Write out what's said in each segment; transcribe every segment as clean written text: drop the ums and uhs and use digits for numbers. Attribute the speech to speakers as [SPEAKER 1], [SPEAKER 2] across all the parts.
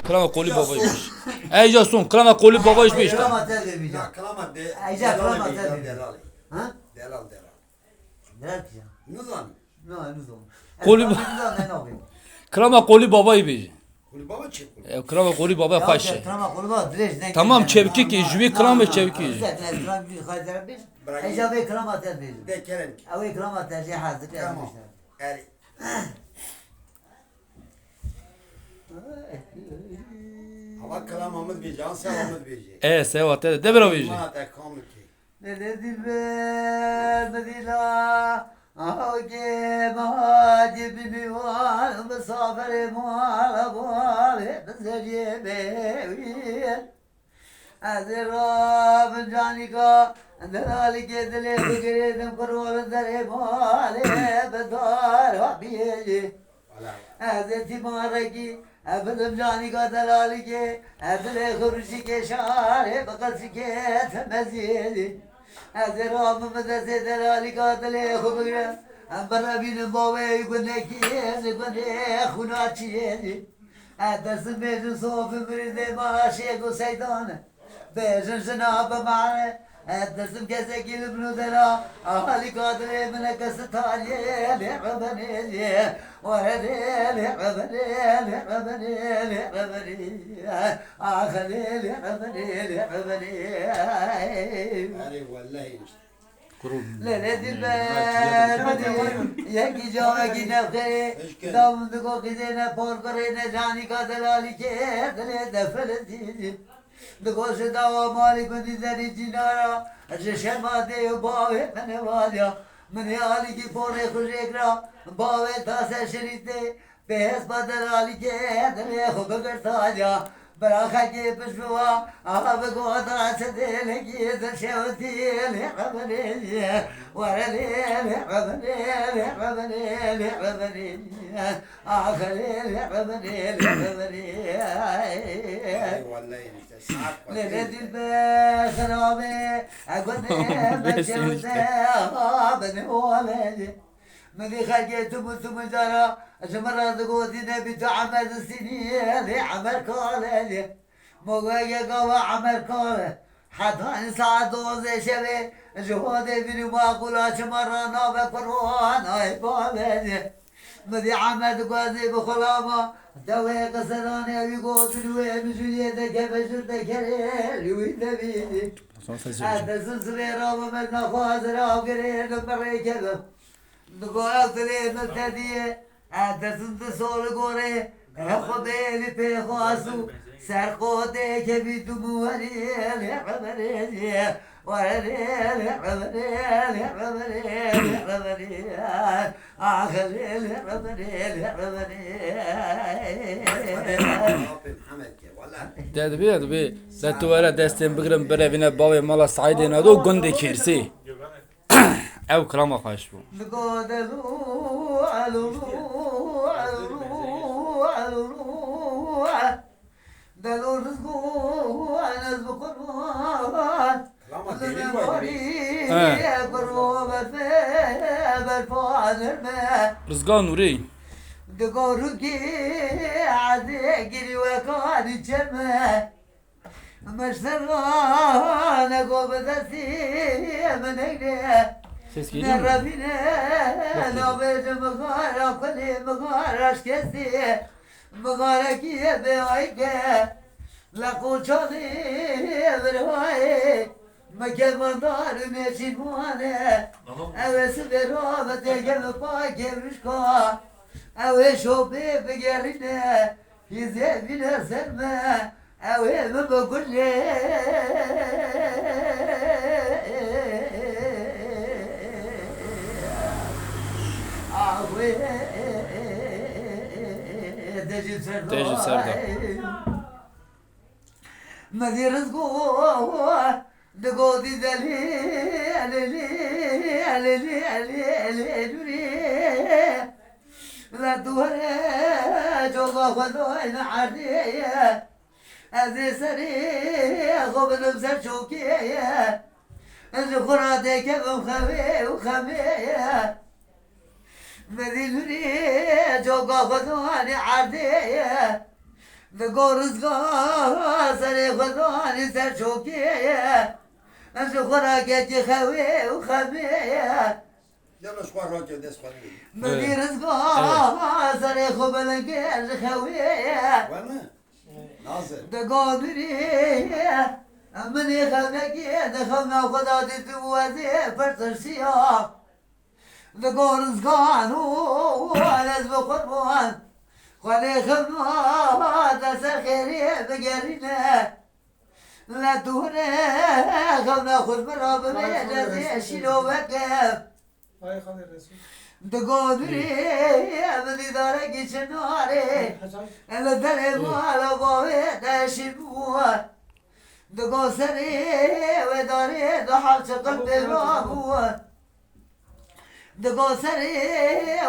[SPEAKER 1] Krama koli babaymış. Ey son krama koli babaymış be işte.
[SPEAKER 2] Kramat der demeyeceğim.
[SPEAKER 3] Ya kılamat de.
[SPEAKER 2] Ayca kramat der
[SPEAKER 3] Delal
[SPEAKER 2] demeyeceğim.
[SPEAKER 3] delal.
[SPEAKER 2] Ha?
[SPEAKER 3] Delal.
[SPEAKER 2] Ne yapacağım?
[SPEAKER 3] Nuzan.
[SPEAKER 2] Ne yapacağım?
[SPEAKER 1] Koli-
[SPEAKER 2] Ne yapayım?
[SPEAKER 1] Krama koli babaymış.
[SPEAKER 3] Kuli baba çık.
[SPEAKER 1] Krama koli baba kaşı.
[SPEAKER 2] Krama koluma direkt.
[SPEAKER 1] Tamam, çevki ki, jüvi krama çevki.
[SPEAKER 2] Zaten kram bir hayır bir.
[SPEAKER 3] Bırak.
[SPEAKER 2] Ayca be kramat der demeyeceğim.
[SPEAKER 3] De kerem.
[SPEAKER 2] Avi kramat der hazır
[SPEAKER 3] Tamam.
[SPEAKER 2] yapmışlar.
[SPEAKER 3] Er. Hava kılamamız bir can sevamız bir şey.
[SPEAKER 1] Sevat de beraber.
[SPEAKER 3] Ma da kamı ki.
[SPEAKER 2] Ne dedi be medila. Ağge mahacib mi var misafir muhala var bezeriye be. Azra canika Delali ke dile bigre dem karol dare male bedar habiye. Hazreti Maraki Abdüm cani ka delali ke Adle khurshi ke şare bakas ke temeziyedi. Azra Muhammed'e delali ka dile khubra Ambara bin bave guneki zgune khunachiyedi. Adasın meclis sofu birde maaşe go seydan. Bejin cenab ma'ane الدسم كزكي البنودنا أهلي قادر منك ستالي لعبني وهدي لعبني آخلي لعبني
[SPEAKER 3] Hadi vallahi işte.
[SPEAKER 2] ليلة الباب يكي جوكي نفخي دامدكو خزينة پوركرينة جاني کا دلالی کے دلے دفلتی دگوش داوا مالی کندی زنی جنارا جشما دیو باوے من والیا من علی کی پورے خوشیکرا باوے تاسے شریتے پیس بدلالی کے دلے خوب کرتا جا براخا کے پشوا آب کو داس دے لگی دشوتی لعبنی ورلی لعبنی آخری لعبني
[SPEAKER 3] Hadi vallahi işte. Saat
[SPEAKER 2] ليلة الباس رامي أقول بني ولدي مدي خلقيت مسلم جرى جمرة قوتي نبي تعمل السنين عمل كولدي موقع قوى عمل كولدي حتى إنسان دوزي شبي جهودي بني ما قولا شمرة نوبة قرآن أي بولدي مدي عمل قوتي بخلامة دوي قصراني ويقول سلوي مجولي دكبشر دكري ويدبيني هذا سلسلة ومن نخوازر وقرين مريكبه نقول أكثري مستدية هذا سلسل قوري خبيلي بيخواسو سرقوتي كبي دمواني لعمري ورني آخري
[SPEAKER 1] Dedi bir la tuvara destem bigrim berevine bave mala saidine do gonde kersi. Ev krama kaç bu.
[SPEAKER 3] Ama deli var.
[SPEAKER 1] Rızgan Nuri.
[SPEAKER 2] دقوركي عذيقري وكان جمع مشترانا قوبتي من ايدي
[SPEAKER 1] Ses geliyor mu?
[SPEAKER 2] نربينا نوبيت مغارة كل مغارة شكسي مغارة كي بيعيك لقو شاني برواي مكان مدار ماشي موانا اوس برابة جم باكي مشكا اوه شوبي بقرنا يزيبنا سلمى اوه بقول
[SPEAKER 1] Tecil Serdar.
[SPEAKER 2] مدير رزقو دقودي دلي لا دوره جوغا خدوين عردية أزي سري خوب نمسر شوكية الجخراتي كم وخمية مدينوري جوغا خدوين عردية دگورزگاه سر خدانی سر چوکیه از خوراکتی خوی و خمیه
[SPEAKER 3] Yalnız şu an radyo des falan.
[SPEAKER 2] مدیرزگاه سر خوب لنگیز خویه
[SPEAKER 3] Var mı? Nazır.
[SPEAKER 2] دگادریه منی خلقی دخلنا خدا دیت بوزی پرترسیا دگورزگان و از بخوربان خالی خلما دسر خیریه بگرینه لدونه خلنا خود برابره جزی شیلو بکب
[SPEAKER 4] Ay Kadir Resul.
[SPEAKER 2] دگادریه بدی داره گیچناره الا داره مالا باوی دشیبوه دگو سری و داره دو حالچ قلب رابوه دگو سری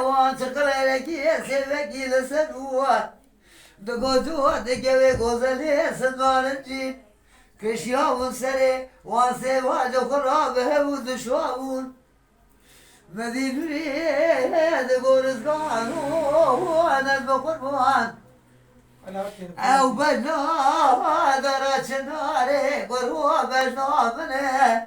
[SPEAKER 2] وانچ قلبکی سیوکی لسنوه دگو جو دگوی گوزلی سنوارنجی کشیاون سری وان سیواجو خرابه و دشوابون مدينة دقورزقان وانا بقربان او بنا درات ناري قروا بنا منه